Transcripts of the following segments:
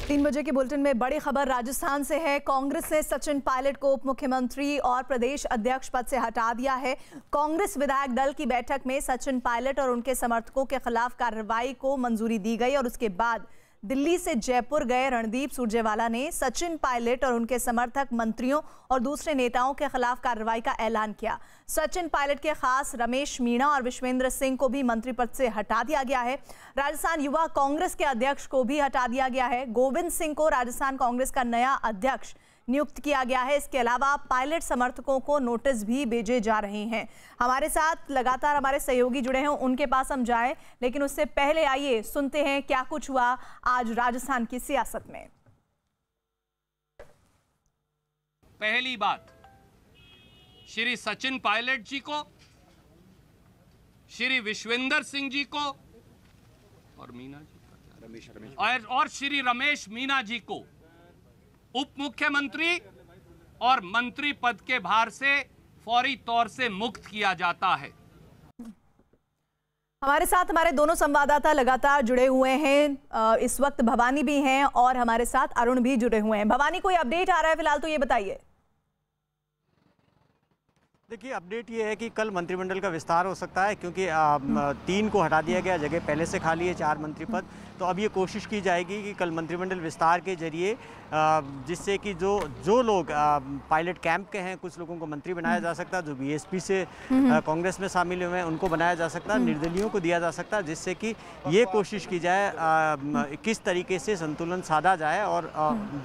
3 बजे के बुलेटिन में बड़ी खबर राजस्थान से है। कांग्रेस ने सचिन पायलट को उप मुख्यमंत्री और प्रदेश अध्यक्ष पद से हटा दिया है। कांग्रेस विधायक दल की बैठक में सचिन पायलट और उनके समर्थकों के खिलाफ कार्रवाई को मंजूरी दी गई और उसके बाद दिल्ली से जयपुर गए रणदीप सुरजेवाला ने सचिन पायलट और उनके समर्थक मंत्रियों और दूसरे नेताओं के खिलाफ कार्रवाई का ऐलान किया। सचिन पायलट के खास रमेश मीणा और विश्वेंद्र सिंह को भी मंत्री पद से हटा दिया गया है। राजस्थान युवा कांग्रेस के अध्यक्ष को भी हटा दिया गया है। गोविंद सिंह को राजस्थान कांग्रेस का नया अध्यक्ष नियुक्त किया गया है। इसके अलावा पायलट समर्थकों को नोटिस भी भेजे जा रहे हैं। हमारे साथ लगातार हमारे सहयोगी जुड़े हैं, उनके पास हम जाएं, लेकिन उससे पहले आइए सुनते हैं क्या कुछ हुआ आज राजस्थान की सियासत में। पहली बात, श्री सचिन पायलट जी को, श्री विश्वेंद्र सिंह जी को और मीना जी और श्री रमेश मीणा जी को उप मुख्यमंत्री और मंत्री पद के भार से फौरी तौर से मुक्त किया जाता है। हमारे साथ हमारे दोनों संवाददाता लगातार जुड़े हुए हैं। इस वक्त भवानी भी हैं और हमारे साथ अरुण भी जुड़े हुए हैं। भवानी, कोई अपडेट आ रहा है फिलहाल तो ये बताइए। देखिए, अपडेट ये है कि कल मंत्रिमंडल का विस्तार हो सकता है, क्योंकि 3 को हटा दिया गया, जगह पहले से खाली है 4 मंत्री पद। तो अब ये कोशिश की जाएगी कि कल मंत्रिमंडल विस्तार के जरिए जिससे कि जो लोग पायलट कैंप के हैं, कुछ लोगों को मंत्री बनाया जा सकता है, जो बीएसपी से कांग्रेस में शामिल हुए हैं उनको बनाया जा सकता है, निर्दलीयों को दिया जा सकता है, जिससे कि ये कोशिश की जाए किस तरीके से संतुलन साधा जाए और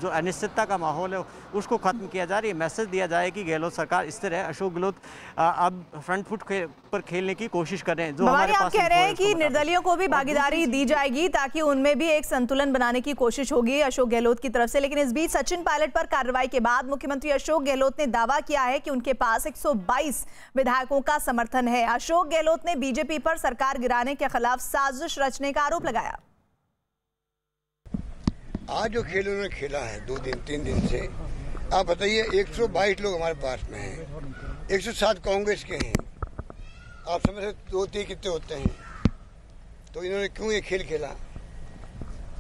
जो अनिश्चितता का माहौल है उसको खत्म किया जाए। ये मैसेज दिया जाए कि गहलोत सरकार इस तरह अशोक गहलोत अब फ्रंट फुट पर खेलने की कोशिश कर रहे हैं। जो हमारे पास कह रहे हैं कि निर्दलीयों को भी भागीदारी दी जाएगी ताकि उनमें भी एक संतुलन बनाने की कोशिश होगी अशोक गहलोत की तरफ से। लेकिन इस बीच सचिन पायलट पर कार्रवाई के बाद मुख्यमंत्री अशोक गहलोत ने दावा किया है कि उनके पास 122 विधायकों का समर्थन है। अशोक गहलोत ने बीजेपी पर सरकार गिराने के खिलाफ साजिश रचने का आरोप लगाया। आज जो खेल उन्होंने खेला है 2-3 दिन से, आप बताइए 122 लोग हमारे पास में हैं, 107 कांग्रेस के हैं। आप समझ रहे 2-3 कितने होते हैं? तो इन्होंने क्यों ये खेल खेला?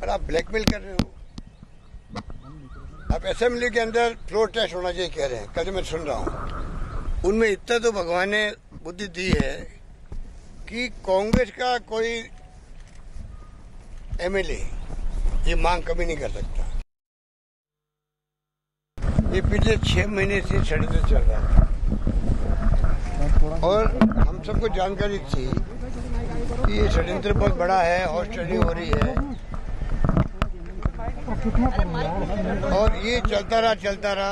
और आप ब्लैकमेल कर रहे हो। आप असेंबली के अंदर फ्लोर टेस्ट होना चाहिए कह रहे हैं, कल मैं सुन रहा हूँ। उनमें इतना तो भगवान ने बुद्धि दी है कि कांग्रेस का कोई एमएलए ये मांग कभी नहीं कर सकता। ये पिछले 6 महीने से षड्यंत्र चल रहा था और हम सबको जानकारी थी कि ये षड्यंत्र बहुत बड़ा है, हॉर्स ट्रेडिंग हो रही है और ये चलता रहा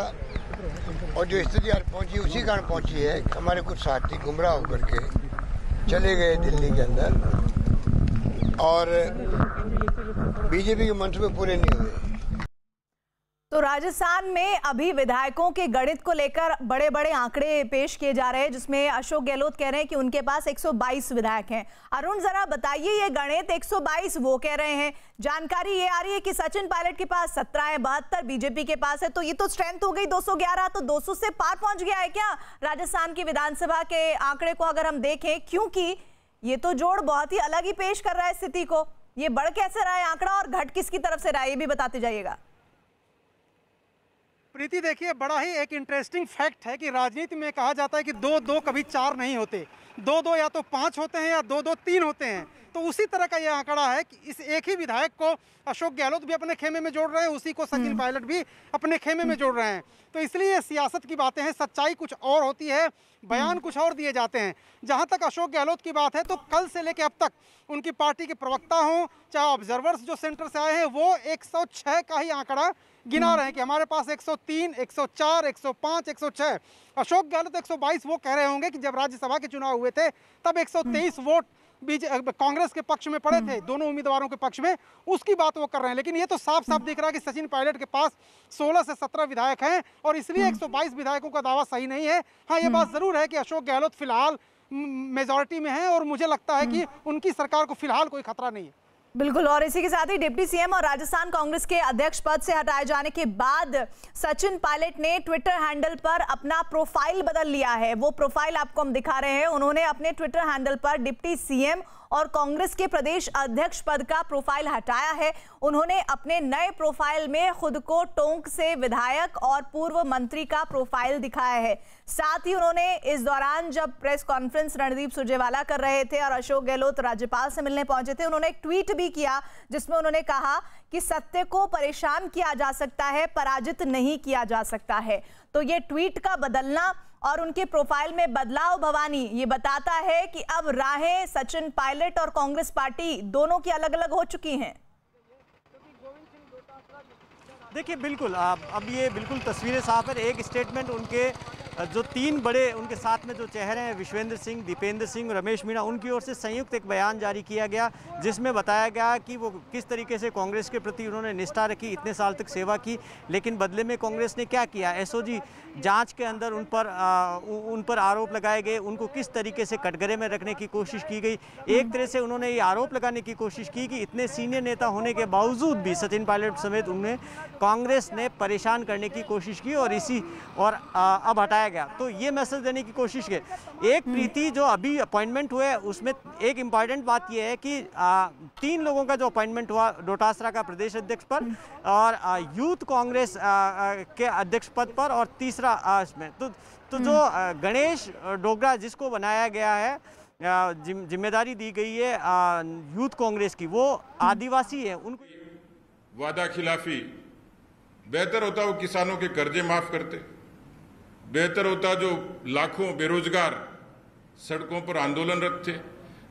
और जो स्थिति आज पहुंची उसी कारण पहुंची है। हमारे कुछ साथी गुमराह होकर के चले गए दिल्ली के अंदर और बीजेपी के मंसूबे पूरे नहीं हुए। तो राजस्थान में अभी विधायकों के गणित को लेकर बड़े बड़े आंकड़े पेश किए जा रहे हैं, जिसमें अशोक गहलोत कह रहे हैं कि उनके पास 122 विधायक हैं। अरुण, जरा बताइए, ये गणित 122 वो कह रहे हैं, जानकारी ये आ रही है कि सचिन पायलट के पास 17 है, 72 बीजेपी के पास है, तो ये तो स्ट्रेंथ हो गई 211, तो 200 से पार पहुंच गया है क्या राजस्थान की विधानसभा के आंकड़े को अगर हम देखें? क्योंकि ये तो जोड़ बहुत ही अलग ही पेश कर रहा है स्थिति को। ये बढ़ कैसे रहा है आंकड़ा और घट किसकी तरफ से रहा है, ये भी बताते जाइएगा। प्रीति, देखिए, बड़ा ही एक इंटरेस्टिंग फैक्ट है कि राजनीति में कहा जाता है कि 2-2 कभी 4 नहीं होते, 2-2 या तो 5 होते हैं या 2-2 3 होते हैं। तो उसी तरह का यह आंकड़ा है कि इस एक ही विधायक को अशोक गहलोत भी अपने खेमे में जोड़ रहे हैं, उसी को सचिन पायलट भी अपने खेमे में जोड़ रहे हैं। तो इसलिए सियासत की बातें हैं, सच्चाई कुछ और होती है, बयान कुछ और दिए जाते हैं। जहां तक अशोक गहलोत की बात है तो कल से लेकर अब तक उनकी पार्टी के प्रवक्ता हों चाहे ऑब्जर्वर्स जो सेंटर से आए हैं, वो 106 का ही आंकड़ा गिना रहे हैं कि हमारे पास 103, 104, 105, 106। अशोक गहलोत 122 वो कह रहे होंगे कि जब राज्यसभा के चुनाव हुए थे तब 123 वोट कांग्रेस के पक्ष में पड़े थे, दोनों उम्मीदवारों के पक्ष में, उसकी बात वो कर रहे हैं। लेकिन ये तो साफ साफ दिख रहा है कि सचिन पायलट के पास 16 से 17 विधायक हैं और इसलिए 122 विधायकों का दावा सही नहीं है। हाँ, ये बात जरूर है कि अशोक गहलोत फिलहाल मेजॉरिटी में है और मुझे लगता है कि उनकी सरकार को फिलहाल कोई खतरा नहीं है। बिल्कुल, और इसी के साथ ही डिप्टी सीएम और राजस्थान कांग्रेस के अध्यक्ष पद से हटाए जाने के बाद सचिन पायलट ने ट्विटर हैंडल पर अपना प्रोफाइल बदल लिया है। वो प्रोफाइल आपको हम दिखा रहे हैं। उन्होंने अपने ट्विटर हैंडल पर डिप्टी सीएम और कांग्रेस के प्रदेश अध्यक्ष पद का प्रोफाइल हटाया है। उन्होंने अपने नए प्रोफाइल में खुद को टोंक से विधायक और पूर्व मंत्री का प्रोफाइल दिखाया है। साथ ही उन्होंने इस दौरान जब प्रेस कॉन्फ्रेंस रणदीप सुरजेवाला कर रहे थे और अशोक गहलोत राज्यपाल से मिलने पहुंचे थे, उन्होंने एक ट्वीट भी किया जिसमें उन्होंने कहा कि सत्य को परेशान किया जा सकता है, पराजित नहीं किया जा सकता है। तो ये ट्वीट का बदलना और उनके प्रोफाइल में बदलाव भवानी ये बताता है कि अब राहें सचिन पायलट और कांग्रेस पार्टी दोनों की अलग अलग हो चुकी हैं। देखिए बिल्कुल अब ये बिल्कुल तस्वीरें साफ है। एक स्टेटमेंट उनके जो तीन बड़े उनके साथ में जो चेहरे हैं विश्वेंद्र सिंह, दीपेंद्र सिंह, रमेश मीणा, उनकी ओर से संयुक्त एक बयान जारी किया गया जिसमें बताया गया कि वो किस तरीके से कांग्रेस के प्रति उन्होंने निष्ठा रखी, इतने साल तक सेवा की, लेकिन बदले में कांग्रेस ने क्या किया। एसओजी जांच के अंदर उन पर आरोप लगाए गए, उनको किस तरीके से कटघरे में रखने की कोशिश की गई। एक तरह से उन्होंने ये आरोप लगाने की कोशिश की कि इतने सीनियर नेता होने के बावजूद भी सचिन पायलट समेत उन्हें कांग्रेस ने परेशान करने की कोशिश की और अब हटाया गया। तो ये मैसेज देने की कोशिश की। एक प्रीति जो अभी अपॉइंटमेंट हुए उसमें एक इम्पॉर्टेंट बात यह है कि 3 लोगों का जो अपॉइंटमेंट हुआ डोटासरा का प्रदेश अध्यक्ष पद और यूथ कांग्रेस के अध्यक्ष पद पर और तीसरा इसमें तो जो गणेश डोगरा जिसको बनाया गया है, जिम्मेदारी दी गई है यूथ कांग्रेस की, वो आदिवासी है। उनको वादा खिलाफी बेहतर होता वो किसानों के कर्जे माफ करते, बेहतर होता जो लाखों बेरोजगार सड़कों पर आंदोलनरत थे,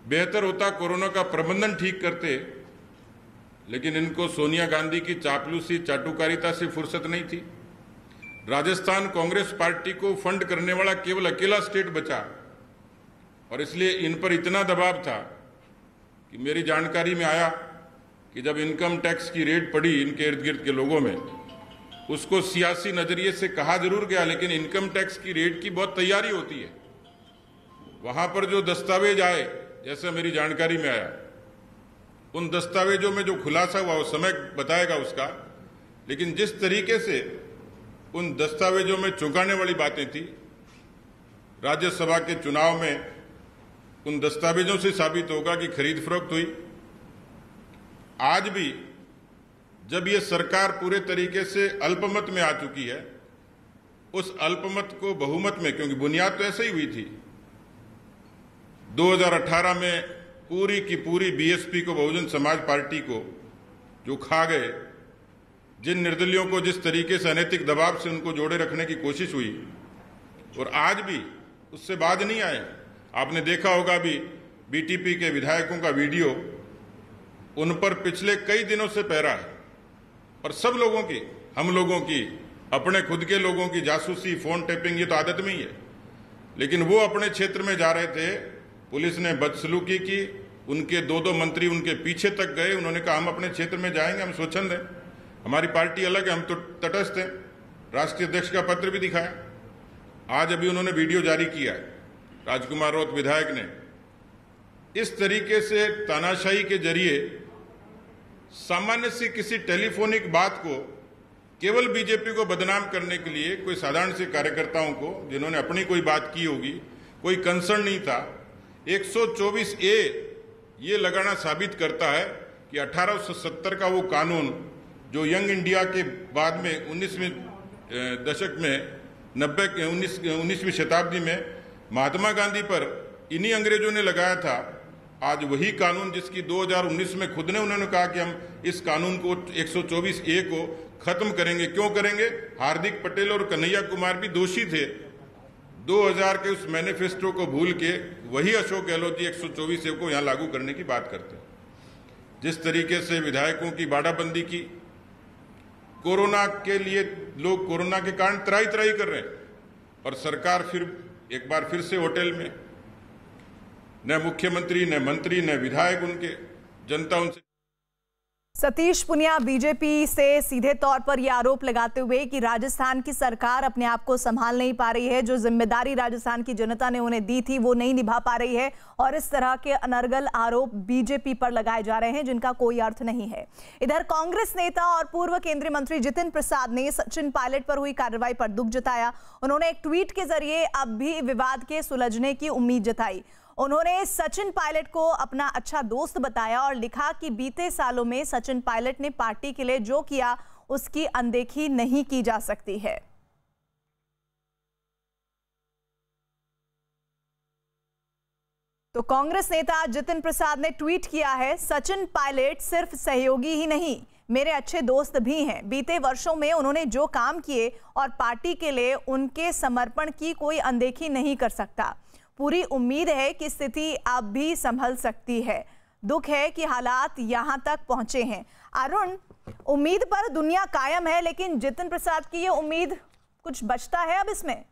बेहतर होता कोरोना का प्रबंधन ठीक करते, लेकिन इनको सोनिया गांधी की चापलूसी चाटुकारिता से फुर्सत नहीं थी। राजस्थान कांग्रेस पार्टी को फंड करने वाला केवल अकेला स्टेट बचा और इसलिए इन पर इतना दबाव था कि मेरी जानकारी में आया कि जब इनकम टैक्स की रेड पड़ी इनके इर्द गिर्द के लोगों में, उसको सियासी नजरिए से कहा जरूर गया, लेकिन इनकम टैक्स की रेड की बहुत तैयारी होती है। वहां पर जो दस्तावेज आए, जैसा मेरी जानकारी में आया, उन दस्तावेजों में जो खुलासा हुआ वो समय बताएगा उसका, लेकिन जिस तरीके से उन दस्तावेजों में चौंकाने वाली बातें थी, राज्यसभा के चुनाव में उन दस्तावेजों से साबित होगा कि खरीद फरोख्त हुई। आज भी जब ये सरकार पूरे तरीके से अल्पमत में आ चुकी है, उस अल्पमत को बहुमत में, क्योंकि बुनियाद तो ऐसे ही हुई थी, 2018 में पूरी की पूरी बीएसपी को, बहुजन समाज पार्टी को जो खा गए, जिन निर्दलियों को जिस तरीके से अनैतिक दबाव से उनको जोड़े रखने की कोशिश हुई, और आज भी उससे बाज नहीं आए। आपने देखा होगा भी बीटीपी के विधायकों का वीडियो, उन पर पिछले कई दिनों से पहरा है और सब लोगों की, हम लोगों की, अपने खुद के लोगों की जासूसी, फोन टैपिंग, ये तो आदत में ही है। लेकिन वो अपने क्षेत्र में जा रहे थे, पुलिस ने बदसलूकी की, उनके 2-2 मंत्री उनके पीछे तक गए। उन्होंने कहा हम अपने क्षेत्र में जाएंगे, हम स्वच्छंद हैं, हमारी पार्टी अलग है, हम तो तटस्थ हैं। राष्ट्रीय अध्यक्ष का पत्र भी दिखाया। आज अभी उन्होंने वीडियो जारी किया है, राजकुमार राउत विधायक ने। इस तरीके से तानाशाही के जरिए सामान्य सी किसी टेलीफोनिक बात को केवल बीजेपी को बदनाम करने के लिए, कोई साधारण से कार्यकर्ताओं को जिन्होंने अपनी कोई बात की होगी, कोई कंसर्न नहीं था, 124A ये लगाना साबित करता है कि 1870 का वो कानून जो यंग इंडिया के बाद में 19वीं दशक में 19वीं शताब्दी में महात्मा गांधी पर इन्हीं अंग्रेजों ने लगाया था, आज वही कानून जिसकी 2019 में खुद ने उन्होंने कहा कि हम इस कानून को 124A को खत्म करेंगे। क्यों करेंगे? हार्दिक पटेल और कन्हैया कुमार भी दोषी थे। 2000 के उस मैनिफेस्टो को भूल के वही अशोक गहलोत जी 124A को यहां लागू करने की बात करते हैं। जिस तरीके से विधायकों की बाड़ाबंदी की, कोरोना के लिए लोग कोरोना के कारण त्राही कर रहे हैं और सरकार फिर एक बार फिर से होटल में, न मुख्यमंत्री, न मंत्री, न विधायक उनके, जनता उनसे। सतीश पुनिया बीजेपी से सीधे तौर पर यह आरोप लगाते हुए कि राजस्थान की सरकार अपने आप को संभाल नहीं पा रही है, जो जिम्मेदारी राजस्थान की जनता ने उन्हें दी थी वो नहीं निभा पा रही है, और इस तरह के अनर्गल आरोप बीजेपी पर लगाए जा रहे हैं जिनका कोई अर्थ नहीं है। इधर कांग्रेस नेता और पूर्व केंद्रीय मंत्री जितिन प्रसाद ने सचिन पायलट पर हुई कार्रवाई पर दुख जताया। उन्होंने एक ट्वीट के जरिए अब भी विवाद के सुलझने की उम्मीद जताई। उन्होंने सचिन पायलट को अपना अच्छा दोस्त बताया और लिखा कि बीते सालों में सचिन पायलट ने पार्टी के लिए जो किया उसकी अनदेखी नहीं की जा सकती है। तो कांग्रेस नेता जितिन प्रसाद ने ट्वीट किया है, सचिन पायलट सिर्फ सहयोगी ही नहीं, मेरे अच्छे दोस्त भी हैं। बीते वर्षों में उन्होंने जो काम किए और पार्टी के लिए उनके समर्पण की कोई अनदेखी नहीं कर सकता। पूरी उम्मीद है कि स्थिति अब भी संभल सकती है। दुख है कि हालात यहां तक पहुंचे हैं। अरुण, उम्मीद पर दुनिया कायम है, लेकिन जितिन प्रसाद की ये उम्मीद कुछ बचता है अब इसमें?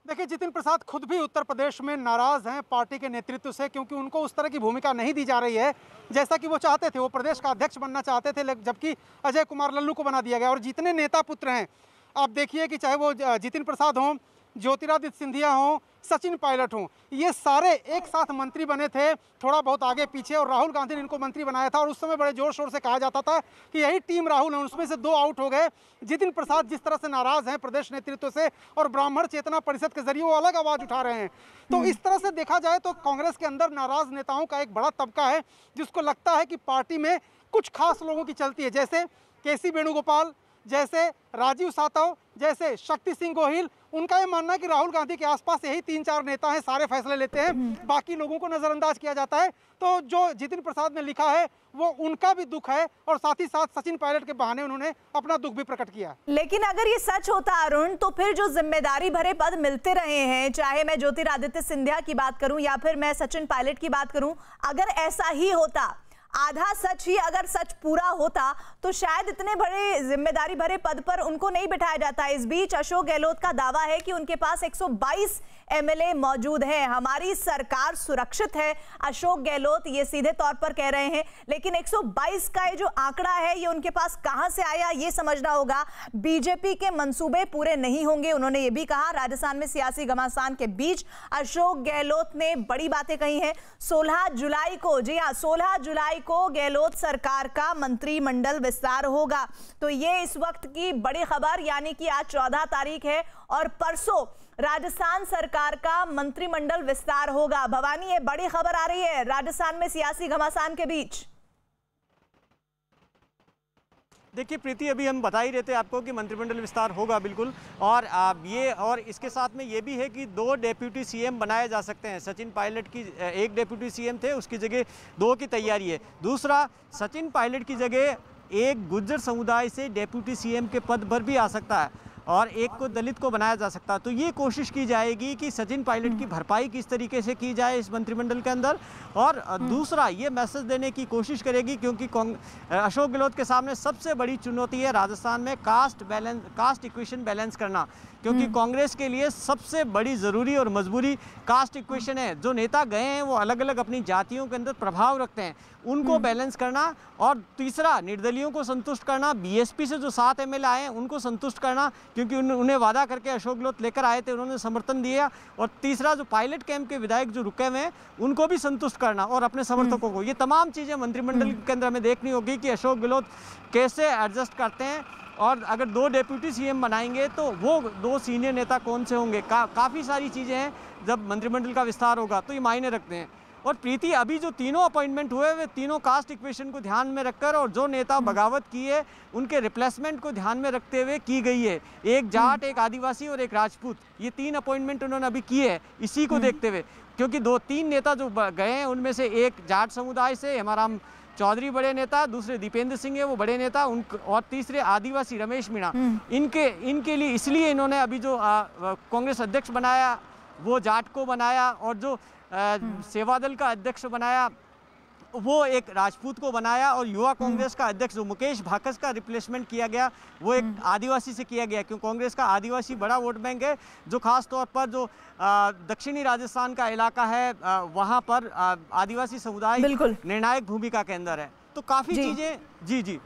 देखिए, जितिन प्रसाद खुद भी उत्तर प्रदेश में नाराज हैं पार्टी के नेतृत्व से, क्योंकि उनको उस तरह की भूमिका नहीं दी जा रही है जैसा कि वो चाहते थे। वो प्रदेश का अध्यक्ष बनना चाहते थे, जबकि अजय कुमार लल्लू को बना दिया गया। और जितने नेता पुत्र हैं, आप देखिए कि चाहे वो जितिन प्रसाद हों, ज्योतिरादित्य सिंधिया हों, सचिन पायलट हों, ये सारे एक साथ मंत्री बने थे, थोड़ा बहुत आगे पीछे, और राहुल गांधी ने इनको मंत्री बनाया था। और उस समय बड़े जोर शोर से कहा जाता था कि यही टीम राहुल है, उसमें से 2 आउट हो गए। जितिन प्रसाद जिस तरह से नाराज हैं प्रदेश नेतृत्व से, और ब्राह्मण चेतना परिषद के जरिए वो अलग आवाज उठा रहे हैं। तो इस तरह से देखा जाए तो कांग्रेस के अंदर नाराज नेताओं का एक बड़ा तबका है, जिसको लगता है कि पार्टी में कुछ खास लोगों की चलती है, जैसे केसी वेणुगोपाल, जैसे राजीव सातव, जैसे शक्ति सिंह गोहिल। उनका ये मानना है कि राहुल गांधी के आसपास यही 3-4 नेता हैं, सारे फैसले लेते हैं, बाकी लोगों को नजरअंदाज किया जाता है। तो जो जितिन प्रसाद ने लिखा है वो उनका भी दुख है, और साथ ही साथ सचिन पायलट के बहाने उन्होंने अपना दुख भी प्रकट किया। लेकिन अगर ये सच होता अरुण, तो फिर जो जिम्मेदारी भरे पद मिलते रहे हैं, चाहे मैं ज्योतिरादित्य सिंधिया की बात करूं या फिर मैं सचिन पायलट की बात करूं, अगर ऐसा ही होता, आधा सच ही अगर सच पूरा होता, तो शायद इतने बड़े जिम्मेदारी भरे पद पर उनको नहीं बिठाया जाता। इस बीच अशोक गहलोत का दावा है कि उनके पास 122 एमएलए मौजूद हैं, हमारी सरकार सुरक्षित है। अशोक गहलोत ये सीधे तौर पर कह रहे हैं, लेकिन 122 का ये जो आंकड़ा है ये उनके पास कहां से आया ये समझना होगा। बीजेपी के मंसूबे पूरे नहीं होंगे, उन्होंने ये भी कहा। राजस्थान में सियासी घमासान के बीच अशोक गहलोत ने बड़ी बातें कही हैं। 16 जुलाई को, जी हां, 16 जुलाई को गहलोत सरकार का मंत्रिमंडल विस्तार होगा। तो ये इस वक्त की बड़ी खबर, यानी कि आज 14 तारीख है और परसों राजस्थान सरकार का मंत्रिमंडल विस्तार होगा। भवानी, ये बड़ी खबर आ रही है राजस्थान में सियासी घमासान के बीच। देखिए प्रीति, अभी हम बता ही रहे थे आपको कि मंत्रिमंडल विस्तार होगा बिल्कुल, और ये और इसके साथ में ये भी है कि 2 डेप्यूटी सीएम बनाए जा सकते हैं। सचिन पायलट की 1 डेप्यूटी सीएम थे, उसकी जगह 2 की तैयारी है। दूसरा, सचिन पायलट की जगह एक गुर्जर समुदाय से डेप्यूटी सीएम के पद पर भी आ सकता है, और एक को दलित को बनाया जा सकता है। तो ये कोशिश की जाएगी कि सचिन पायलट की भरपाई किस तरीके से की जाए इस मंत्रिमंडल के अंदर। और दूसरा, ये मैसेज देने की कोशिश करेगी, क्योंकि अशोक गहलोत के सामने सबसे बड़ी चुनौती है राजस्थान में कास्ट इक्वेशन बैलेंस करना, क्योंकि कांग्रेस के लिए सबसे बड़ी ज़रूरी और मजबूरी कास्ट इक्वेशन है। जो नेता गए हैं वो अलग अलग अपनी जातियों के अंदर प्रभाव रखते हैं, उनको बैलेंस करना। और तीसरा, निर्दलियों को संतुष्ट करना, बीएसपी से जो 7 एमएलए आए हैं उनको संतुष्ट करना, क्योंकि उन्हें वादा करके अशोक गहलोत लेकर आए थे, उन्होंने समर्थन दिया। और तीसरा, जो पायलट कैंप के विधायक जो रुके हुए हैं उनको भी संतुष्ट करना, और अपने समर्थकों को। ये तमाम चीज़ें मंत्रिमंडल के अंदर हमें देखनी होगी कि अशोक गहलोत कैसे एडजस्ट करते हैं। और अगर 2 डेप्यूटी सीएम बनाएंगे तो वो 2 सीनियर नेता कौन से होंगे, काफ़ी सारी चीज़ें हैं। जब मंत्रिमंडल का विस्तार होगा तो ये मायने रखते हैं। और प्रीति, अभी जो तीनों अपॉइंटमेंट हुए वे तीनों कास्ट इक्वेशन को ध्यान में रखकर, और जो नेता बगावत किए उनके रिप्लेसमेंट को ध्यान में रखते हुए की गई है। एक जाट, एक आदिवासी और एक राजपूत, ये 3 अपॉइंटमेंट उन्होंने अभी किए हैं इसी को देखते हुए। क्योंकि 2-3 नेता जो गए हैं उनमें से एक जाट समुदाय से हेमाराम चौधरी बड़े नेता, दूसरे दीपेंद्र सिंह है वो बड़े नेता, और तीसरे आदिवासी रमेश मीणा। इनके लिए इसलिए इन्होंने अभी जो कांग्रेस अध्यक्ष बनाया वो जाट को बनाया, और जो सेवा दल का अध्यक्ष बनाया वो एक राजपूत को बनाया, और युवा कांग्रेस का अध्यक्ष जो मुकेश भाकस का रिप्लेसमेंट किया गया वो एक आदिवासी से किया गया, क्योंकि कांग्रेस का आदिवासी बड़ा वोट बैंक है, जो खास तौर पर जो दक्षिणी राजस्थान का इलाका है वहाँ पर आदिवासी समुदाय निर्णायक भूमिका के अंदर है। तो काफ़ी चीज़ें। जी।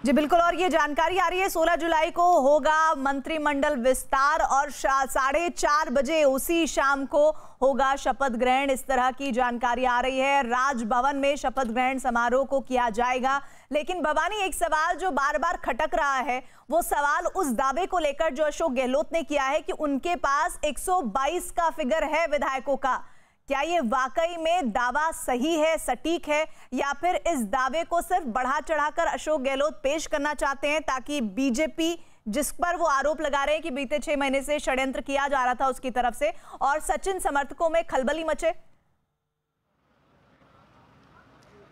जी बिल्कुल, और ये जानकारी आ रही है 16 जुलाई को होगा मंत्रिमंडल विस्तार और 4:30 बजे उसी शाम को होगा शपथ ग्रहण। इस तरह की जानकारी आ रही है। राजभवन में शपथ ग्रहण समारोह को किया जाएगा। लेकिन भवानी, एक सवाल जो बार बार खटक रहा है, वो सवाल उस दावे को लेकर जो अशोक गहलोत ने किया है कि उनके पास 122 का फिगर है विधायकों का। क्या ये वाकई में दावा सही है, सटीक है, या फिर इस दावे को सिर्फ बढ़ा चढ़ाकर अशोक गहलोत पेश करना चाहते हैं ताकि बीजेपी, जिस पर वो आरोप लगा रहे हैं कि बीते 6 महीने से षड्यंत्र किया जा रहा था उसकी तरफ से, और सचिन समर्थकों में खलबली मचे?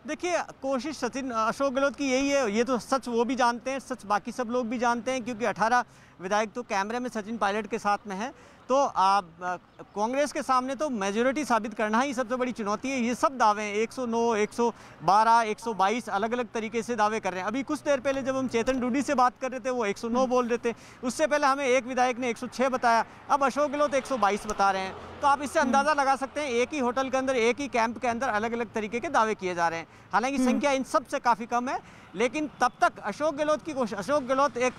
देखिए, कोशिश सचिन अशोक गहलोत की यही है। ये तो सच वो भी जानते हैं, सच बाकी सब लोग भी जानते हैं, क्योंकि 18 विधायक तो कैमरे में सचिन पायलट के साथ में है। तो कांग्रेस के सामने तो मेजॉरिटी साबित करना ही सबसे बड़ी चुनौती है। ये सब दावे 109, 112, 122 अलग अलग तरीके से दावे कर रहे हैं। अभी कुछ देर पहले जब हम चेतन डूडी से बात कर रहे थे, वो 109 बोल रहे थे। उससे पहले हमें एक विधायक ने 106 बताया, अब अशोक गहलोत 122 बता रहे हैं। तो आप इससे अंदाज़ा लगा सकते हैं, एक ही होटल के अंदर, एक ही कैंप के अंदर अलग अलग तरीके के दावे किए जा रहे हैं। हालांकि संख्या इन सब से काफ़ी कम है, लेकिन तब तक अशोक गहलोत की कोशिश, अशोक गहलोत एक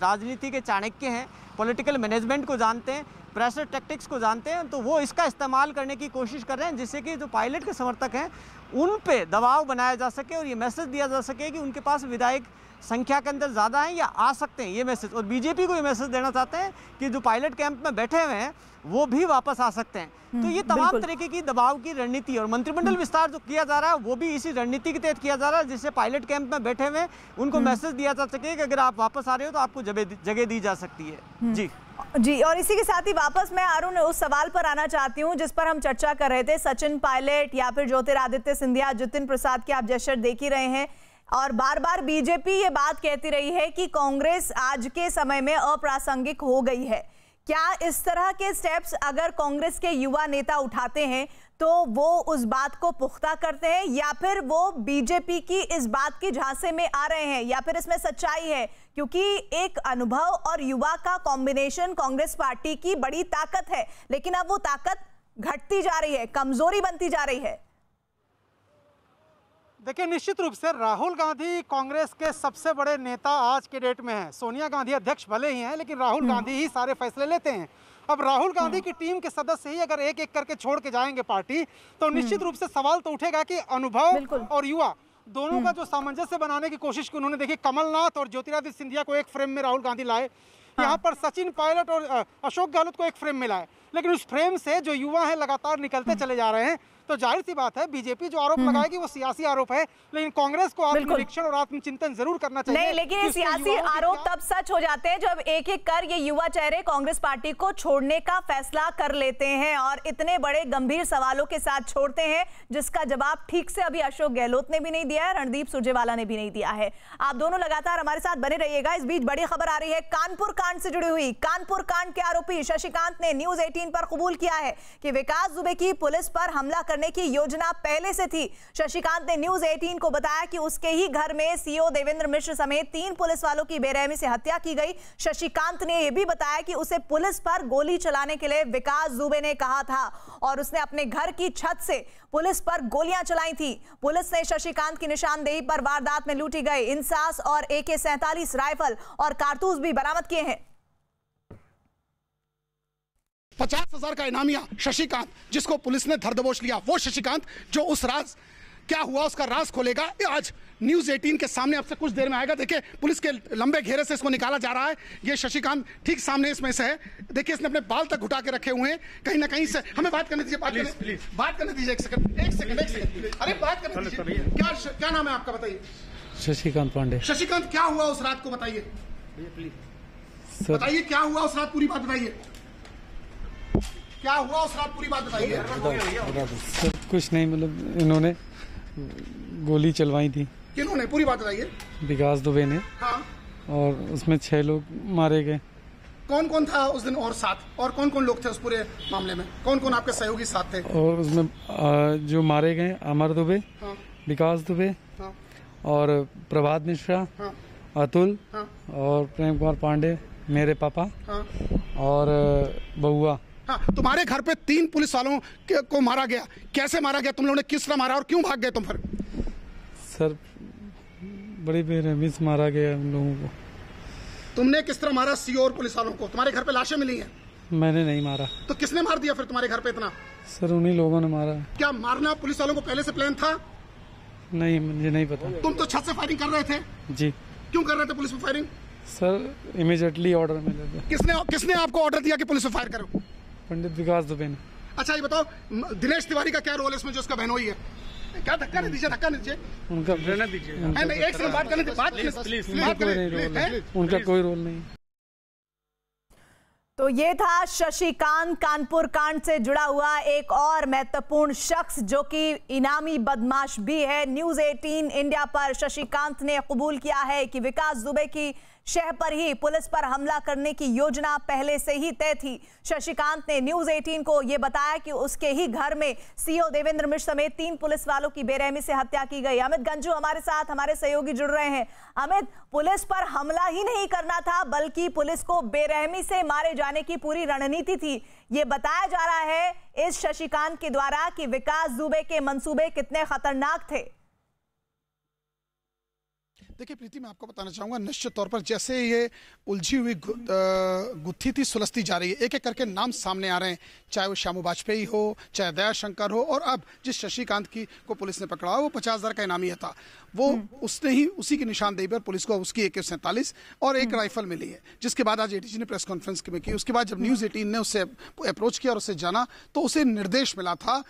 राजनीति के चाणक्य हैं, पॉलिटिकल मैनेजमेंट को जानते हैं, प्रेशर टैक्टिक्स को जानते हैं। तो वो इसका इस्तेमाल करने की कोशिश कर रहे हैं, जिससे कि जो पायलट के समर्थक हैं उन पे दबाव बनाया जा सके और ये मैसेज दिया जा सके कि उनके पास विधायक संख्या के अंदर ज़्यादा हैं या आ सकते हैं, ये मैसेज। और बीजेपी को ये मैसेज देना चाहते हैं कि जो पायलट कैंप में बैठे हुए हैं वो भी वापस आ सकते हैं। तो ये तमाम तरीके की दबाव की रणनीति, और मंत्रिमंडल विस्तार जो किया जा रहा है वो भी इसी रणनीति के तहत किया जा रहा है, जिससे पायलट कैंप में बैठे हुए उनको मैसेज दिया जा सके कि अगर आप वापस आ रहे हो तो आपको जगह दी जा सकती है। जी, और इसी के साथ ही वापस मैं अरुण उस सवाल पर आना चाहती हूं जिस पर हम चर्चा कर रहे थे। सचिन पायलट या फिर ज्योतिरादित्य सिंधिया, जितिन प्रसाद के आप जेस्चर देख ही रहे हैं, और बार बार बीजेपी ये बात कहती रही है कि कांग्रेस आज के समय में अप्रासंगिक हो गई है। क्या इस तरह के स्टेप्स अगर कांग्रेस के युवा नेता उठाते हैं तो वो उस बात को पुख्ता करते हैं, या फिर वो बीजेपी की इस बात की झांसे में आ रहे हैं, या फिर इसमें सच्चाई है? क्योंकि एक अनुभव और युवा का कॉम्बिनेशन कांग्रेस पार्टी की बड़ी ताकत है, लेकिन अब वो ताकत घटती जा रही है, कमजोरी बनती जा रही है। देखिए, निश्चित रूप से राहुल गांधी कांग्रेस के सबसे बड़े नेता आज के डेट में हैं। सोनिया गांधी अध्यक्ष भले ही हैं, लेकिन राहुल गांधी ही सारे फैसले लेते हैं। अब राहुल गांधी की टीम के सदस्य ही अगर एक एक करके छोड़ के जाएंगे पार्टी, तो निश्चित रूप से सवाल तो उठेगा कि अनुभव और युवा दोनों का जो सामंजस्य बनाने की कोशिश की उन्होंने, देखिए कमलनाथ और ज्योतिरादित्य सिंधिया को एक फ्रेम में राहुल गांधी लाए, यहाँ पर सचिन पायलट और अशोक गहलोत को एक फ्रेम में लाए, लेकिन उस फ्रेम से जो युवा है लगातार निकलते चले जा रहे हैं। तो जाहिर सी बात है, बीजेपी जो आरोप लगाएगी वो सियासी आरोप है, लेकिन कांग्रेस को आत्मनिरीक्षण और आत्मचिंतन जरूर करना चाहिए। नहीं, लेकिन ये सियासी आरोप तब सच हो जाते हैं जब एक एक कर ये युवा चेहरे कांग्रेस पार्टी को छोड़ने का फैसला कर लेते हैं और इतने बड़े गंभीर सवालों के साथ छोड़ते हैं, जिसका जवाब ठीक से अभी अशोक गहलोत ने भी नहीं दिया है, रणदीप सुरजेवाला ने भी नहीं दिया है। आप दोनों लगातार हमारे साथ बने रहिएगा। इस बीच बड़ी खबर आ रही है कानपुर कांड से जुड़ी हुई। कानपुर कांड के आरोपी शशिकांत ने न्यूज 18 पर कबूल किया है कि विकास दुबे की पुलिस पर हमला करने की योजना पहले से थी। शशिकांत ने न्यूज 18 को बताया कि उसके ही घर में सीओ देवेंद्र मिश्र समेत 3 पुलिस वालों की बेरहमी से हत्या की गई। शशिकांत ने यह भी बताया कि उसे पुलिस पर गोली चलाने के लिए विकास दुबे ने कहा था और उसने अपने घर की छत से पुलिस पर गोलियां चलाई थी। पुलिस ने शशिकांत की निशानदेही पर वारदात में लूटी गई इंसास और AK-47 राइफल और कारतूस भी बरामद किए हैं। 50,000 का इनामिया शशिकांत, जिसको पुलिस ने धर दबोच लिया, वो शशिकांत जो उस राज क्या हुआ उसका राज खोलेगा, आज न्यूज 18 के सामने आपसे कुछ देर में आएगा। देखिए, पुलिस के लंबे घेरे से इसको निकाला जा रहा है। ये शशिकांत ठीक सामने इसमें से है। देखिए, इसने अपने बाल तक घुटा के रखे हुए हैं। कहीं ना कहीं से हमें बात करने दीजिए, बात करने दीजिए। एक सेकंड। अरे बात करने दीजिए। क्या नाम है आपका, बताइए। शशिकांत पांडे। शशिकांत, क्या हुआ उस रात को बताइए, बताइए क्या हुआ उस रात, पूरी बात बताइए। क्या हुआ उस रात, पूरी बात बताइए। सर कुछ नहीं, मतलब इन्होंने गोली चलवाई थी। किन्होंने, पूरी बात बताइए। विकास दुबे ने। हाँ। और उसमें 6 लोग मारे गए। कौन कौन था उस दिन और साथ, और कौन कौन लोग थे उस पूरे मामले में, कौन कौन आपके सहयोगी साथ थे? और उसमें जो मारे गए अमर दुबे, हाँ। विकास दुबे, हाँ। और प्रभात मिश्रा, हाँ। अतुल, हाँ। और प्रेम कुमार पांडे मेरे पापा, हाँ। और बहुआ। हाँ, तुम्हारे घर पे 3 पुलिस वालों को मारा गया, कैसे मारा गया, तुम लोगों ने किस तरह मारा और क्यों भाग गए तुम फिर? सर बड़ी बेरहमी से मारा गया उन लोगों को। तुमने किस तरह मारा सीओ और पुलिस वालों को? तुम्हारे घर पे लाशें मिली हैं? मैंने नहीं मारा। तो किसने मार दिया फिर तुम्हारे घर पे इतना? सर उन्हीं लोगों ने मारा। क्या मारना पुलिस वालों को पहले से प्लान था? नहीं, मुझे नहीं पता। तुम तो छत से फायरिंग कर रहे थे। जी। क्यों कर रहे थे पुलिस पे फायरिंग? सर इमीडिएटली ऑर्डर मिला था। किसने आपको ऑर्डर दिया कि पुलिस पे फायर करो? पंडित विकास दुबे ने। अच्छा ये बताओ, दिनेश तिवारी का क्या रोल है इसमें जो उसका बहन हुई है? क्या धक्का नहीं दीजिए, धक्का नहीं दीजिए। उनका रहने दीजिए। एक सेकंड बात करने दीजिए, उनका कोई रोल नहीं। तो ये था शशिकांत, कानपुर कांड से जुड़ा हुआ एक और महत्वपूर्ण शख्स जो कि इनामी बदमाश भी है। न्यूज़ 18 इंडिया पर शशिकांत ने कबूल किया है कि विकास दुबे की शह पर ही पुलिस पर हमला करने की योजना पहले से ही तय थी। शशिकांत ने न्यूज़ 18 को यह बताया कि उसके ही घर में सीओ देवेंद्र मिश्र समेत 3 पुलिस वालों की बेरहमी से हत्या की गई। अमित गंजू हमारे साथ, हमारे सहयोगी जुड़ रहे हैं। अमित, पुलिस पर हमला ही नहीं करना था बल्कि पुलिस को बेरहमी से मारे जाने की पूरी रणनीति थी। ये बताया जा रहा है इस शशिकांत के द्वारा कि विकास दुबे के मंसूबे कितने खतरनाक थे। देखिए प्रीति, मैं आपको बताना चाहूंगा, निश्चित तौर पर जैसे ये उलझी हुई गुत्थी थी सुलझती जा रही है। एक एक करके नाम सामने आ रहे हैं, चाहे वो श्यामू वाजपेयी हो, चाहे दयाशंकर हो, और अब जिस शशिकांत की को पुलिस ने पकड़ा वो 50,000 का इनामी था। वो उसने ही उसी की निशानदेही पर पुलिस को उसकी AK-47 और एक राइफल मिली है, जिसके बाद आज ADG ने प्रेस कॉन्फ्रेंस में की। उसके बाद जब न्यूज़ 18 ने उससे अप्रोच किया और उससे जाना तो उसे निर्देश मिला था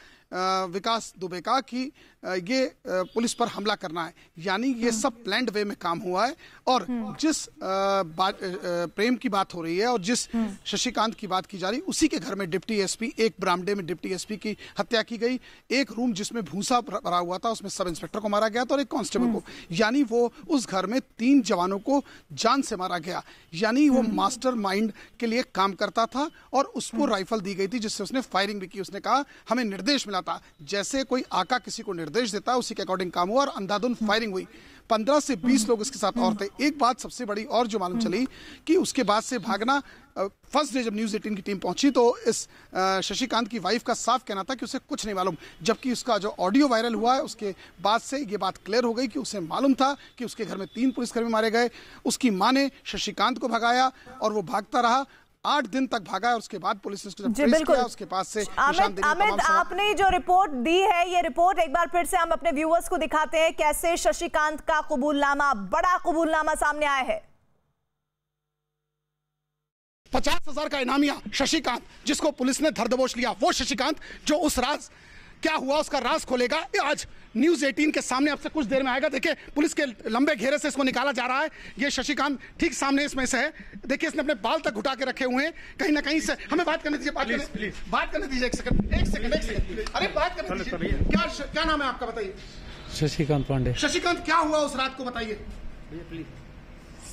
विकास दुबे का कि ये पुलिस पर हमला करना है। यानी ये सब प्लान्ड वे में काम हुआ है। और जिस प्रेम की बात हो रही है और जिस शशिकांत की बात की जा रही, उसी के घर में डिप्टी एसपी, एक बरामदे में डिप्टी एसपी की हत्या की गई। एक रूम जिसमें भूसा भरा हुआ था उसमें सब इंस्पेक्टर को मारा गया था और एक कांस्टेबल को। यानी वो उस घर में 3 जवानों को जान से मारा गया। यानी वो मास्टरमाइंड के लिए काम करता था और उसको राइफल दी गई थी जिससे उसने फायरिंग भी की। उसने कहा हमें निर्देश मिला था, जैसे कोई आका किसी को निर्देश देता है उसी के अकॉर्डिंग काम हुआ और अंधाधुंध फायरिंग हुई। 15 से 20 लोग इसके साथ और थे। एक बात सबसे बड़ी और जो मालूम चली कि उसके बाद से भागना, फर्स्ट डे जब न्यूज़ 18 की टीम पहुंची तो इस शशिकांत की वाइफ का साफ कहना था कि उसे कुछ नहीं मालूम, जबकि उसका जो ऑडियो वायरल हुआ है उसके बाद से ये बात क्लियर हो गई कि उसे मालूम था कि उसके घर में 3 पुलिसकर्मी मारे गए। उसकी मां ने शशिकांत को भगाया और वो भागता रहा, 8 दिन तक भागा है। उसके बाद पुलिस ने उसको जब ट्रेस किया उसके पास से अमित, आपने जो रिपोर्ट दी है, ये रिपोर्ट एक बार फिर से हम अपने व्यूअर्स को दिखाते हैं कैसे शशिकांत का कबूलनामा, बड़ा कबूलनामा सामने आया है। 50,000 का इनामिया शशिकांत, जिसको पुलिस ने धरदबोश लिया, वो शशिकांत जो उस राज क्या हुआ उसका राज खोलेगा। आज न्यूज़ 18 के सामने आपसे कुछ देर में आएगा। देखिए पुलिस के लंबे घेरे से इसको निकाला जा रहा है। ये शशिकांत ठीक सामने इसमें से है। देखिए इसने अपने बाल तक घुटा के रखे हुए हैं। कहीं ना कहीं से हमें बात करने दीजिए, बात करने दीजिए। एक सेकंड, अरे बात करने दीजिए। क्या नाम है आपका, बताइए। शशिकांत पांडे। शशिकांत, क्या हुआ उस रात को बताइए,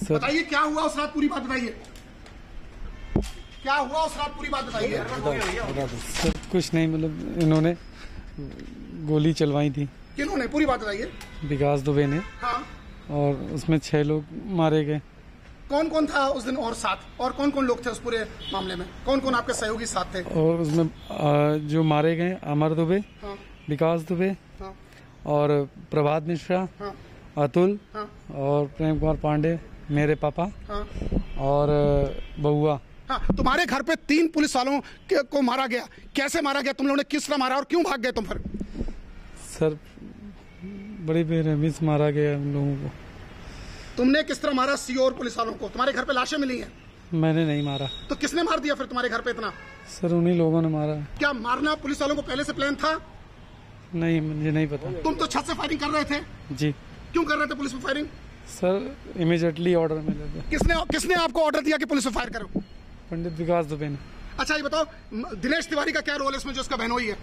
बताइए क्या हुआ उस रात, पूरी बात बताइए। क्या हुआ उस रात, पूरी बात बताइए। सर कुछ नहीं, मतलब इन्होंने गोली चलवाई थी। किन्होंने, पूरी बात बताइए। विकास दुबे ने। हाँ। और उसमें 6 लोग मारे गए। कौन कौन था उस दिन और साथ, और कौन कौन लोग थे उस पूरे मामले में, कौन कौन आपके सहयोगी साथ थे? और उसमें जो मारे गए अमर दुबे, हाँ। विकास दुबे, हाँ। और प्रभात मिश्रा, हाँ। अतुल, हाँ। और प्रेम कुमार पांडे, मेरे पापा, हाँ। और बहुआ। हाँ, तुम्हारे घर पे 3 पुलिस वालों को मारा गया। कैसे मारा गया, तुम लोगों ने किस तरह मारा और क्यों भाग गए तुम फिर? सर बड़ी बेरहमी से मारा गया उन लोगों को। तुमने किस तरह मारा सीओ और पुलिस वालों को? तुम्हारे घर पे लाशें मिली हैं? मैंने नहीं मारा। तो किसने मार दिया फिर तुम्हारे घर पे इतना? सर उन्हीं लोगों ने मारा। क्या मारना पुलिस वालों को पहले से प्लान था? नहीं, मुझे नहीं पता। तुम तो छत से फायरिंग कर रहे थे। जी। क्यों कर रहे थे पुलिस पे फायरिंग? सर इमीडिएटली ऑर्डर मिला था। किसने आपको ऑर्डर दिया कि पुलिस पे फायर करो? पंडित विकास दुबे ने। अच्छा ये बताओ, दिनेश तिवारी का क्या रोल है इसमें जो उसका बहन हुई है?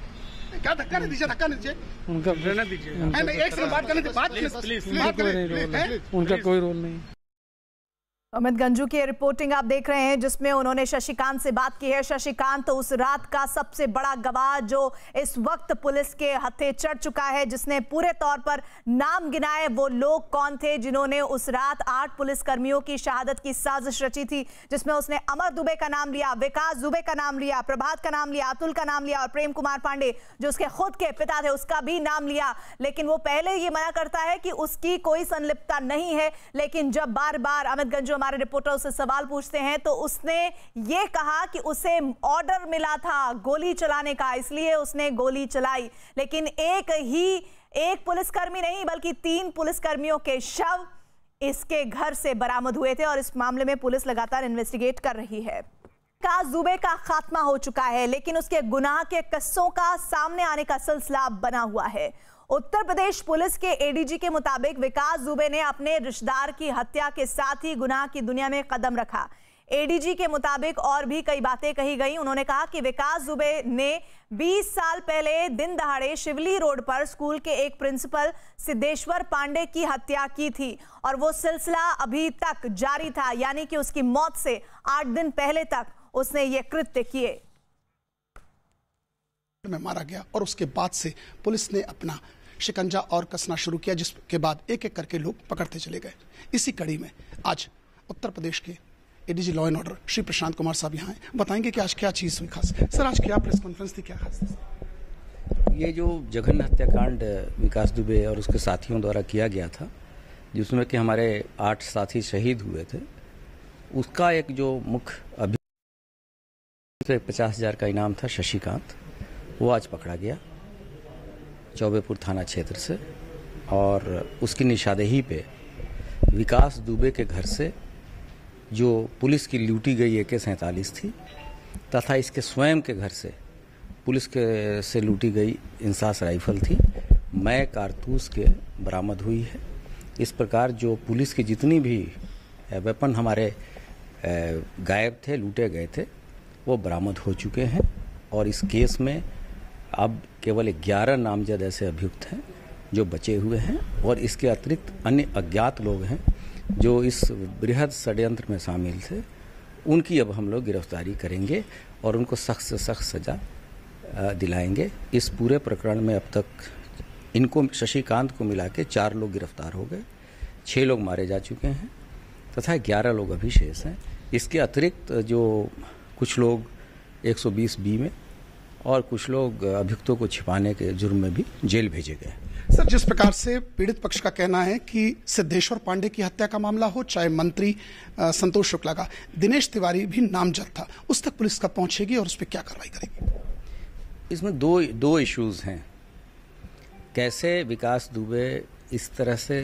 क्या धक्का नहीं दीजिए, धक्का नहीं दीजिए। उनका रहने दीजिए। एक सेकंड बात करने दीजिए, उनका कोई रोल नहीं। अमित गंजू की रिपोर्टिंग आप देख रहे हैं जिसमें उन्होंने शशिकांत से बात की है। शशिकांत तो उस रात का सबसे बड़ा गवाह जो इस वक्त पुलिस के हत्थे चढ़ चुका है, जिसने पूरे तौर पर नाम गिनाए वो लोग कौन थे जिन्होंने उस रात 8 पुलिसकर्मियों की शहादत की साजिश रची थी, जिसमें उसने अमर दुबे का नाम लिया, विकास दुबे का नाम लिया, प्रभात का नाम लिया, अतुल का नाम लिया और प्रेम कुमार पांडे जो उसके खुद के पिता थे उसका भी नाम लिया। लेकिन वो पहले ये मना करता है कि उसकी कोई संलिप्तता नहीं है, लेकिन जब बार बार अमित गंजू हमारे रिपोर्टर उससे सवाल पूछते हैं तो उसने ये कहा कि उसे ऑर्डर मिला था गोली चलाने का, इसलिए उसने गोली चलाई। लेकिन एक पुलिसकर्मी नहीं बल्कि 3 पुलिसकर्मियों के शव इसके घर से बरामद हुए थे और इस मामले में पुलिस लगातार इन्वेस्टिगेट कर रही है। विकास दुबे का खात्मा हो चुका है, लेकिन उसके गुनाह के किस्सों का सामने आने का सिलसिला बना हुआ है। उत्तर प्रदेश पुलिस के एडीजी के मुताबिक विकास दुबे ने अपने रिश्तेदार की हत्या के साथ ही गुनाह की दुनिया में कदम रखा। एडीजी के मुताबिक और भी कई बातें कही गई। उन्होंने कहा कि विकास दुबे ने 20 साल पहले दिन दहाड़े शिवली रोड पर स्कूल के एक प्रिंसिपल सिद्धेश्वर पांडे की हत्या की थी और वो सिलसिला अभी तक जारी था, यानी कि उसकी मौत से 8 दिन पहले तक उसने ये कृत्य किए। में मारा गया और उसके बाद से पुलिस ने अपना शिकंजा और कसना शुरू किया, जिसके बाद एक एक करके लोग पकड़ते चले गए। इसी कड़ी में आज उत्तर प्रदेश के ADG law and order Shri Prashant Kumar साहब यहाँ हैं, बताएंगे कि आज क्या चीज हुई खास। सर आज क्या प्रेस कॉन्फ्रेंस थी, क्या खास? ये जो जघन्य हत्याकांड विकास दुबे और उसके साथियों द्वारा किया गया था, जिसमें कि हमारे 8 साथी शहीद हुए थे, उसका एक जो मुख्य अभियुक्त 50,000 का इनाम था शशिकांत, वो आज पकड़ा गया चौबेपुर थाना क्षेत्र से और उसकी निशानदेही पे विकास दुबे के घर से जो पुलिस की लूटी गई AK-47 थी तथा इसके स्वयं के घर से पुलिस के से लूटी गई इंसास राइफल थी, मय कारतूस के बरामद हुई है। इस प्रकार जो पुलिस की जितनी भी वेपन हमारे गायब थे, लूटे गए थे, वो बरामद हो चुके हैं और इस केस में अब केवल 11 नामजद ऐसे अभियुक्त हैं जो बचे हुए हैं और इसके अतिरिक्त अन्य अज्ञात लोग हैं जो इस बृहद षड्यंत्र में शामिल थे। उनकी अब हम लोग गिरफ्तारी करेंगे और उनको सख्त से सख्त सजा दिलाएंगे। इस पूरे प्रकरण में अब तक इनको शशिकांत को मिला के 4 लोग गिरफ्तार हो गए, 6 लोग मारे जा चुके हैं तथा 11 लोग अभी शेष हैं। इसके अतिरिक्त जो कुछ लोग 120B में और कुछ लोग अभियुक्तों को छिपाने के जुर्म में भी जेल भेजे गए। सर जिस प्रकार से पीड़ित पक्ष का कहना है कि सिद्धेश्वर पांडे की हत्या का मामला हो, चाहे मंत्री संतोष शुक्ला का, दिनेश तिवारी भी नामजद था, उस तक पुलिस कब पहुंचेगी और उस पर क्या कार्रवाई करेगी? इसमें दो इश्यूज हैं। कैसे विकास दुबे इस तरह से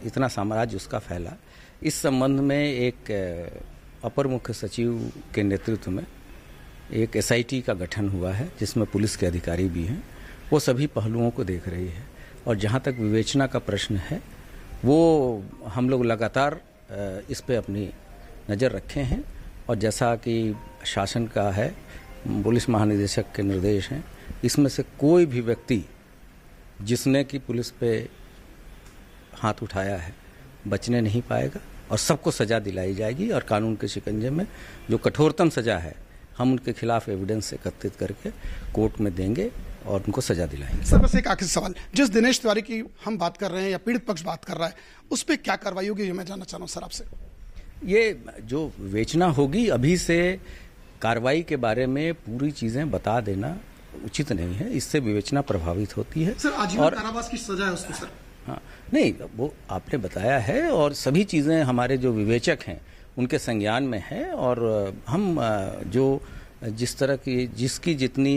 इतना साम्राज्य उसका फैला, इस संबंध में एक अपर मुख्य सचिव के नेतृत्व में एक SIT का गठन हुआ है जिसमें पुलिस के अधिकारी भी हैं। वो सभी पहलुओं को देख रही है और जहाँ तक विवेचना का प्रश्न है वो हम लोग लगातार इस पे अपनी नज़र रखे हैं और जैसा कि शासन का है, पुलिस महानिदेशक के निर्देश हैं, इसमें से कोई भी व्यक्ति जिसने कि पुलिस पे हाथ उठाया है बचने नहीं पाएगा और सबको सज़ा दिलाई जाएगी और कानून के शिकंजे में जो कठोरतम सज़ा है हम उनके खिलाफ एविडेंस एकत्रित करके कोर्ट में देंगे और उनको सजा दिलाएंगे। सर बस एक आखिरी सवाल, जिस दिनेश तिवारी की हम बात कर रहे हैं या पीड़ित पक्ष बात कर रहा है, उस पर क्या कार्रवाई होगी ये मैं जानना चाह रहा हूँ सर आपसे। ये जो विवेचना होगी, अभी से कार्रवाई के बारे में पूरी चीजें बता देना उचित नहीं है, इससे विवेचना प्रभावित होती है। सर आजीवन कारावास की सजा है उसको? सर हाँ नहीं, वो आपने बताया है और सभी चीजें हमारे जो विवेचक हैं उनके संज्ञान में है और हम जो जिस तरह की जिसकी जितनी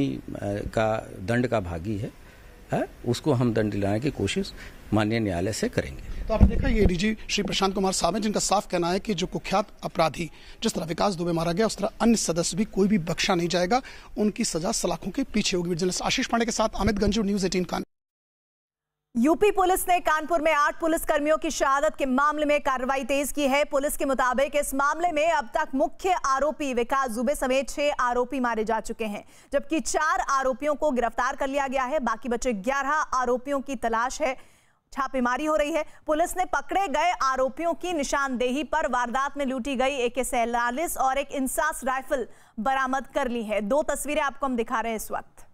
का दंड का भागी है उसको हम दंड दिलाने की कोशिश माननीय न्यायालय से करेंगे। तो आपने देखा ये एडीजी श्री प्रशांत कुमार साहब हैं जिनका साफ कहना है कि जो कुख्यात अपराधी जिस तरह विकास दुबे मारा गया उस तरह अन्य सदस्य भी कोई भी बख्शा नहीं जाएगा, उनकी सजा सलाखों के पीछे होगी। जर्नलिस्ट आशीष पांडे के साथ Amit Ganju, news 18 Kanpur. UP police ने कानपुर में 8 पुलिसकर्मियों की शहादत के मामले में कार्रवाई तेज की है। पुलिस के मुताबिक इस मामले में अब तक मुख्य आरोपी विकास दुबे समेत 6 आरोपी मारे जा चुके हैं, जबकि 4 आरोपियों को गिरफ्तार कर लिया गया है। बाकी बचे 11 आरोपियों की तलाश है। छापेमारी हो रही है। पुलिस ने पकड़े गए आरोपियों की निशानदेही पर वारदात में लूटी गई AK-47 और एक इंसास राइफल बरामद कर ली है। 2 तस्वीरें आपको हम दिखा रहे हैं इस वक्त।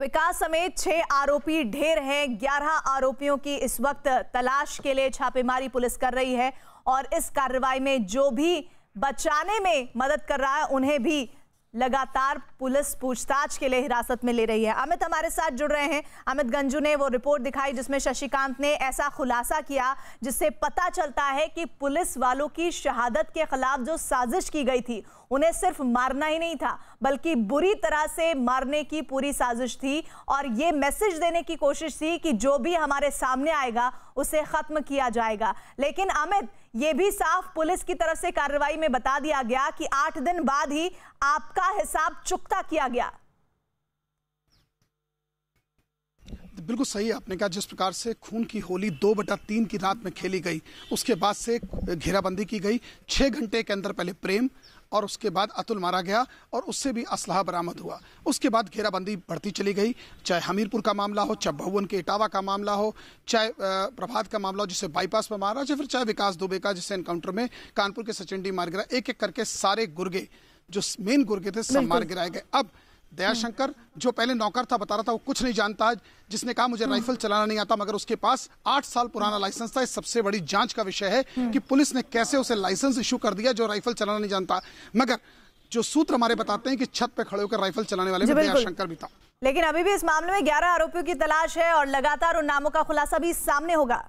विकास समेत 6 आरोपी ढेर हैं। 11 आरोपियों की इस वक्त तलाश के लिए छापेमारी पुलिस कर रही है और इस कार्रवाई में जो भी बचाने में मदद कर रहा है उन्हें भी लगातार पुलिस पूछताछ के लिए हिरासत में ले रही है। अमित हमारे साथ जुड़ रहे हैं। अमित गंजू ने वो रिपोर्ट दिखाई जिसमें शशिकांत ने ऐसा खुलासा किया जिससे पता चलता है कि पुलिस वालों की शहादत के खिलाफ जो साजिश की गई थी उन्हें सिर्फ मारना ही नहीं था बल्कि बुरी तरह से मारने की पूरी साजिश थी और ये मैसेज देने की कोशिश थी कि जो भी हमारे सामने आएगा उसे खत्म किया जाएगा। लेकिन अमित, ये भी साफ पुलिस की तरफ से कार्रवाई में बता दिया गया कि 8 दिन बाद ही आपका हिसाब चुकता किया गया। बिल्कुल सही आपने कहा। जिस प्रकार से खून की होली 2/3 की रात में खेली गई, उसके बाद से घेराबंदी की गई। 6 घंटे के अंदर पहले प्रेम और उसके बाद अतुल मारा गया और उससे भी असलहा बरामद हुआ। उसके बाद घेराबंदी बढ़ती चली गई, चाहे हमीरपुर का मामला हो, चाहे भवन के इटावा का मामला हो, चाहे प्रभात का मामला हो जिसे बाईपास पर मारा, या फिर चाहे विकास दुबे का जिसे एनकाउंटर में कानपुर के सचिन डी मार गिरा। एक एक करके सारे गुर्गे जो मेन गुर्गे थे सब मार गिराए गए। अब दयाशंकर जो पहले नौकर था बता रहा था वो कुछ नहीं जानता, जिसने कहा मुझे राइफल चलाना नहीं आता, मगर उसके पास 8 साल पुराना लाइसेंस था। इस सबसे बड़ी जांच का विषय है कि पुलिस ने कैसे उसे लाइसेंस इशू कर दिया जो राइफल चलाना नहीं जानता। मगर जो सूत्र हमारे बताते हैं कि छत पे खड़े होकर राइफल चलाने वाले में दयाशंकर भी था। लेकिन अभी भी इस मामले में 11 आरोपियों की तलाश है और लगातार उन नामों का खुलासा भी सामने होगा।